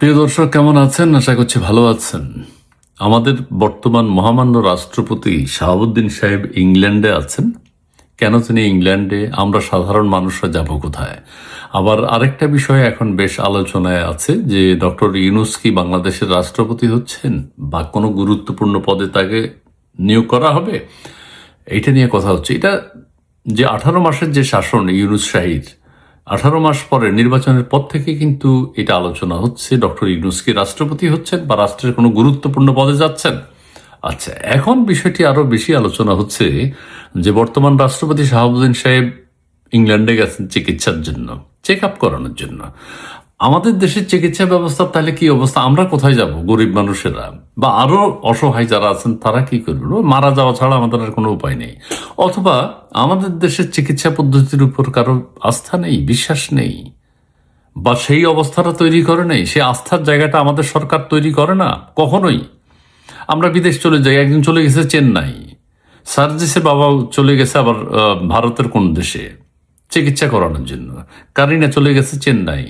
প্রিয় দর্শক, কেমন আছেন? আশা করছি ভালো আছেন। আমাদের বর্তমান মহামান্য রাষ্ট্রপতি শাহাবুদ্দিন সাহেব ইংল্যান্ডে আছেন। কেন তিনি ইংল্যান্ডে? আমরা সাধারণ মানুষরা যাব কোথায়? আবার আরেকটা বিষয় এখন বেশ আলোচনায় আছে যে ডক্টর ইউনূস কি বাংলাদেশের রাষ্ট্রপতি হচ্ছেন বা কোনো গুরুত্বপূর্ণ পদে তাকে নিয়োগ করা হবে, এইটা নিয়ে কথা হচ্ছে। এটা যে 18 মাসের যে শাসন ইউনূস শাহীর, 18 মাস পরে নির্বাচনের পর থেকে কিন্তু এটা আলোচনা হচ্ছে ডক্টর ইউনূস কি রাষ্ট্রপতি হচ্ছেন বা রাষ্ট্রের কোনো গুরুত্বপূর্ণ পদে যাচ্ছেন। আচ্ছা, এখন বিষয়টি আরো বেশি আলোচনা হচ্ছে যে বর্তমান রাষ্ট্রপতি শাহাবুদ্দিন সাহেব ইংল্যান্ডে গেছেন চিকিৎসার জন্য, চেক আপ করানোর জন্য। আমাদের দেশের চিকিৎসা ব্যবস্থা তাহলে কি অবস্থা? আমরা কোথায় যাব? গরিব মানুষেরা বা আরো অসহায় যারা আছেন তারা কি করবে? মারা যাওয়া ছাড়া আমাদের আর কোনো উপায় নেই। অথবা আমাদের দেশের চিকিৎসা পদ্ধতির উপর কারো আস্থা নেই, বিশ্বাস নেই, বা সেই অবস্থাটা তৈরি করে নেই, সে আস্থার জায়গাটা আমাদের সরকার তৈরি করে না কখনোই। আমরা বিদেশ চলে যাই, একজন চলে গেছে চেন্নাই, সার্জিসের বাবাও চলে গেছে আবার ভারতের কোন দেশে চিকিৎসা করানোর জন্য, কারিনা চলে গেছে চেন্নাই,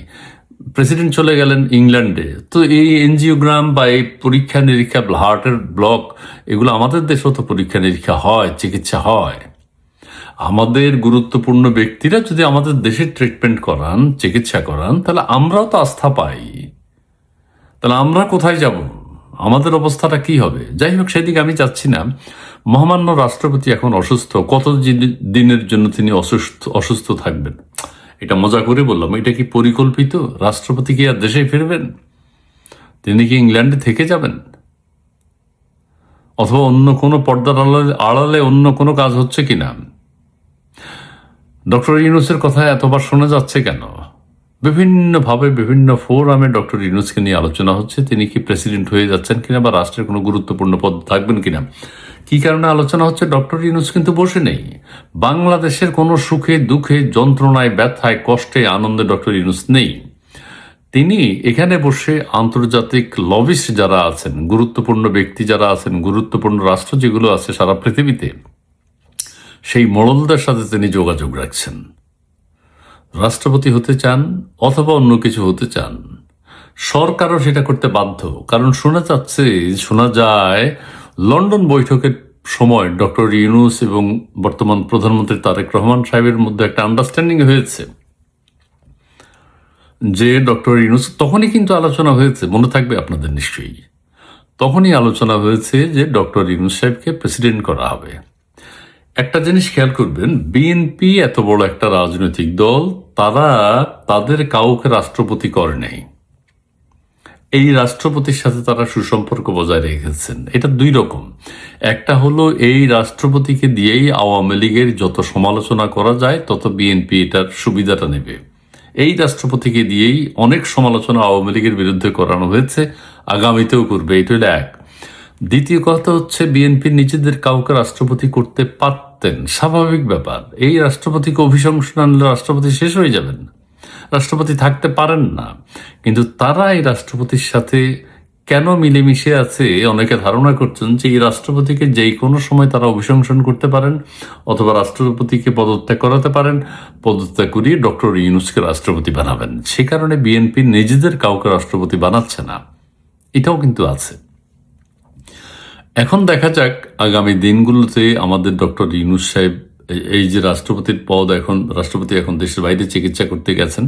প্রেসিডেন্ট চলে গেলেন ইংল্যান্ডে। তো এই এনজিওগ্রাম বা এই পরীক্ষা নিরীক্ষা, হার্টের ব্লক, এগুলো আমাদের দেশেও তো পরীক্ষা নিরীক্ষা হয়, চিকিৎসা হয়। আমাদের গুরুত্বপূর্ণ ব্যক্তিরা যদি আমাদের দেশে ট্রিটমেন্ট করান, চিকিৎসা করান, তাহলে আমরাও তো আস্থা পাই। তাহলে আমরা কোথায় যাব? আমাদের অবস্থাটা কি হবে? যাই হোক, সেদিকে আমি চাচ্ছি না। মহামান্য রাষ্ট্রপতি এখন অসুস্থ। কত দিনের জন্য তিনি অসুস্থ থাকবেন? এটা মজা করে বললাম। এটা কি পরিকল্পিত? রাষ্ট্রপতি কি আর দেশে ফিরবেন? তিনি কি ইংল্যান্ডে থেকে যাবেন? অথবা অন্য কোনো পর্দার আড়ালে অন্য কোনো কাজ হচ্ছে কিনা? ডক্টর ইউনূসের কথা এতবার শোনা যাচ্ছে কেন? বিভিন্নভাবে বিভিন্ন ফোরামে ডক্টর ইউনূসকে নিয়ে আলোচনা হচ্ছে। তিনি কি প্রেসিডেন্ট হয়ে যাচ্ছেন কিনা বা রাষ্ট্রের কোনো গুরুত্বপূর্ণ পদ থাকবেন কিনা। কি কারণে আলোচনা হচ্ছে? ডক্টর ইউনূস কিন্তু বসে নেই। বাংলাদেশের কোনো সুখে দুঃখে, যন্ত্রণায়, ব্যথায়, কষ্টে, আনন্দে ডক্টর ইউনূস নেই। তিনি এখানে বসে আন্তর্জাতিক লবিস্ট যারা আছেন, গুরুত্বপূর্ণ ব্যক্তি যারা আছেন, গুরুত্বপূর্ণ রাষ্ট্র যেগুলো আছে সারা পৃথিবীতে, সেই মোড়লদের সাথে তিনি যোগাযোগ রাখছেন। রাষ্ট্রপতি হতে চান অথবা অন্য কিছু হতে চান, সরকারও সেটা করতে বাধ্য। কারণ শোনা যায় লন্ডন বৈঠকের সময় ডক্টর ইউনূস এবং বর্তমান প্রধানমন্ত্রী তারেক রহমান সাহেবের মধ্যে একটা আন্ডারস্ট্যান্ডিং হয়েছে যে ডক্টর ইউনূস, তখনই কিন্তু আলোচনা হয়েছে, মনে থাকবে আপনাদের নিশ্চয়ই, তখনই আলোচনা হয়েছে যে ডক্টর ইউনূস সাহেবকে প্রেসিডেন্ট করা হবে। একটা জিনিস খেয়াল করবেন, বিএনপি এত বড় একটা রাজনৈতিক দল, তারা তাদের কাউকে রাষ্ট্রপতি করে নাই। এই রাষ্ট্রপতির সাথে তারা সুসম্পর্ক বজায় রেখেছেন। এটা দুই রকম। একটা হলো এই রাষ্ট্রপতিকে দিয়েই আওয়ামী লীগের যত সমালোচনা করা যায় তত বিএনপি এটার সুবিধাটা নেবে। এই রাষ্ট্রপতিকে দিয়েই অনেক সমালোচনা আওয়ামী লীগের বিরুদ্ধে করানো হয়েছে, আগামীতেও করবে। এটা হলো এক। দ্বিতীয় কথা হচ্ছে, বিএনপি নিজেদের কাউকে রাষ্ট্রপতি করতে পারতেন, স্বাভাবিক ব্যাপার। এই রাষ্ট্রপতিকে অভিশংসন আনলে রাষ্ট্রপতি শেষ হয়ে যাবেন, রাষ্ট্রপতি থাকতে পারেন না। কিন্তু তারা এই রাষ্ট্রপতির সাথে কেন মিলেমিশে আছে? অনেকে ধারণা করছেন যে এই রাষ্ট্রপতিকে যেই কোনো সময় তারা অভিশংসন করতে পারেন অথবা রাষ্ট্রপতিকে পদত্যাগ করাতে পারেন, পদত্যাগ করিয়ে ডক্টর ইউনূসকে রাষ্ট্রপতি বানাবেন। সে কারণে বিএনপি নিজেদের কাউকে রাষ্ট্রপতি বানাচ্ছে না, এটাও কিন্তু আছে। এখন দেখা যাক আগামী দিনগুলোতে আমাদের ডক্টর ইউনূস সাহেব এই যে রাষ্ট্রপতির পদ, এখন রাষ্ট্রপতি এখন দেশের বাইরে চিকিৎসা করতে গেছেন,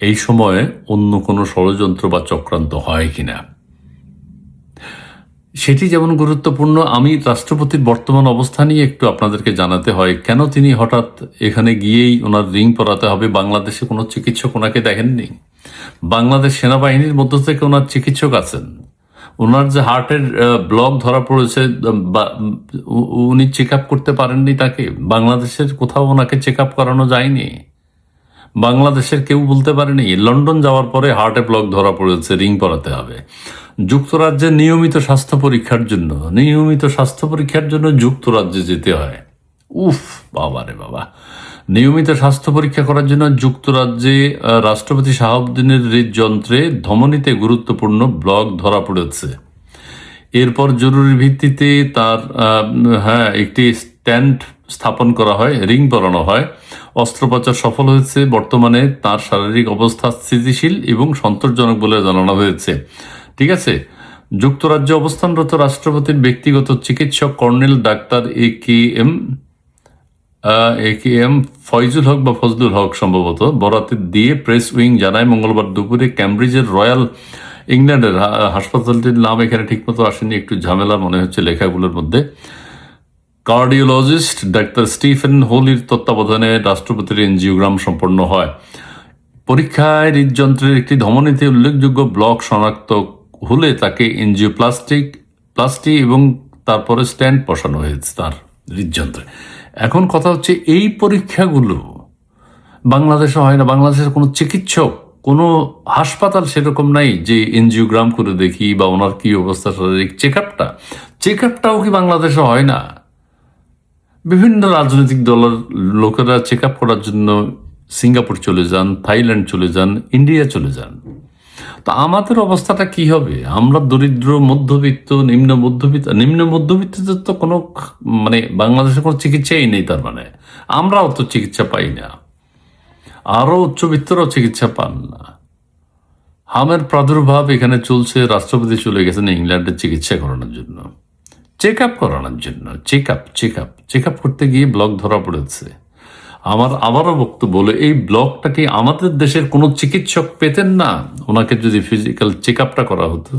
এই সময়ে অন্য কোনো ষড়যন্ত্র বা চক্রান্ত হয় কিনা সেটি যেমন গুরুত্বপূর্ণ। আমি রাষ্ট্রপতির বর্তমান অবস্থা নিয়ে একটু আপনাদেরকে জানাতে হয়। কেন তিনি হঠাৎ এখানে গিয়েই ওনার রিং পরাতে হবে? বাংলাদেশে কোনো চিকিৎসক ওনাকে দেখেননি। বাংলাদেশ সেনাবাহিনীর মধ্য থেকে ওনার চিকিৎসক আছেন। ওনার যে হার্টের ব্লক ধরা পড়েছে, উনি চেক আপ করতে পারেননি তাকে। বাংলাদেশের কোথাও ওনাকে চেক আপ করানো যায়নি। বাংলাদেশের কেউ বলতে পারেনি। লন্ডন যাওয়ার পরে হার্টে ব্লক ধরা পড়েছে, রিং পরাতে হবে। যুক্তরাজ্যে নিয়মিত স্বাস্থ্য পরীক্ষার জন্য যুক্তরাজ্যে যেতে হয়। উফ, বাবা রে বাবা! নিয়মিত স্বাস্থ্য পরীক্ষা করার জন্য যুক্তরাজ্যে রাষ্ট্রপতি শাহাবুদ্দিনের হৃদযন্ত্রে ধমনীতে গুরুত্বপূর্ণ ব্লক ধরা পড়েছে। এরপর জরুরি ভিত্তিতে তার একটি স্থাপন করা হয়, রিং পরানো হয়। অস্ত্রোপচার সফল হয়েছে। বর্তমানে তার শারীরিক অবস্থা স্থিতিশীল এবং সন্তোষজনক বলে জানানো হয়েছে। ঠিক আছে। যুক্তরাজ্যে অবস্থানরত রাষ্ট্রপতির ব্যক্তিগত চিকিৎসক কর্নেল ডাক্তার এ কে এম ফয়জুল হক বা ফজলুল হক সম্ভবত বরাতে দিয়ে প্রেস উইং জানায় মঙ্গলবার দুপুরে ক্যামব্রিজের রয়্যাল ইংল্যান্ডের হাসপাতালটির নাম এখানে ঠিকমতো আসেনি, একটু ঝামেলা মনে হচ্ছে লেখাগুলোর মধ্যে। কার্ডিওলজিস্ট ডাক্তার স্টিফেন হোলির তত্ত্বাবধানে রাষ্ট্রপতির এনজিওগ্রাম সম্পন্ন হয়। পরীক্ষায় হৃদযন্ত্রের একটি ধমনীতে উল্লেখযোগ্য ব্লক শনাক্ত হলে তাকে প্লাস্টি এবং তারপরে স্ট্যান্ড বসানো হয়েছে তার হৃদযন্ত্রে। এখন কথা হচ্ছে এই পরীক্ষাগুলো বাংলাদেশে হয় না। বাংলাদেশের কোনো চিকিৎসক, কোনো হাসপাতাল সেরকম নাই যে এনজিওগ্রাম করে দেখি বা ওনার কি অবস্থা, শারীরিক চেক আপটাও কি বাংলাদেশে হয় না? বিভিন্ন রাজনৈতিক দলের লোকেরা চেক আপ করার জন্য সিঙ্গাপুর চলে যান, থাইল্যান্ড চলে যান, ইন্ডিয়া চলে যান। তো আমাদের অবস্থাটা কি হবে? আমরা দরিদ্র, মধ্যবিত্ত, নিম্ন মধ্যবিত্তদের তো কোনো মানে বাংলাদেশে কোনো চিকিৎসাই নেই। তার মানে আমরাও তো চিকিৎসা পাই না, আরো উচ্চবিত্তরাও চিকিৎসা পান না। হামের প্রাদুর্ভাব এখানে চলছে। রাষ্ট্রপতি চলে গেছেন ইংল্যান্ডের চিকিৎসা করানোর জন্য, চেক আপ করানোর জন্য। চেক আপ করতে গিয়ে ব্লক ধরা পড়েছে। আমার আবারও বক্তব্য বলে, এই ব্লকটা কি আমাদের দেশের কোনো চিকিৎসক পেতেন না ওনাকে যদি ফিজিক্যাল চেক আপটা করা হতো?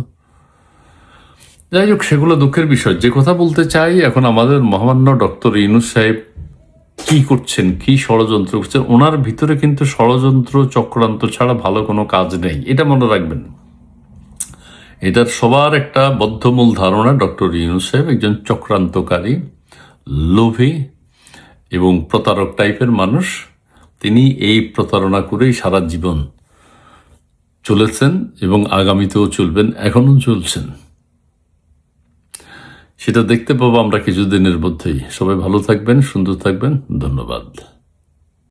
যাই হোক, সেগুলো দুঃখের বিষয়। যে কথা বলতে চাই, এখন আমাদের মহামান্য ডক্টর ইউনূস সাহেব কি করছেন, কি ষড়যন্ত্র করছেন, ওনার ভিতরে কিন্তু ষড়যন্ত্র চক্রান্ত ছাড়া ভালো কোনো কাজ নেই, এটা মনে রাখবেন। এটার সবার একটা বদ্ধমূল ধারণা, ডক্টর ইউনূস সাহেব একজন চক্রান্তকারী, লোভী এবং প্রতারক টাইপের মানুষ। তিনি এই প্রতারণা করেই সারা জীবন চলেছেন এবং আগামীতেও চলবেন, এখনো চলছেন। সেটা দেখতে পাবো আমরা কিছুদিনের মধ্যেই। সবাই ভালো থাকবেন, সুন্দর থাকবেন। ধন্যবাদ।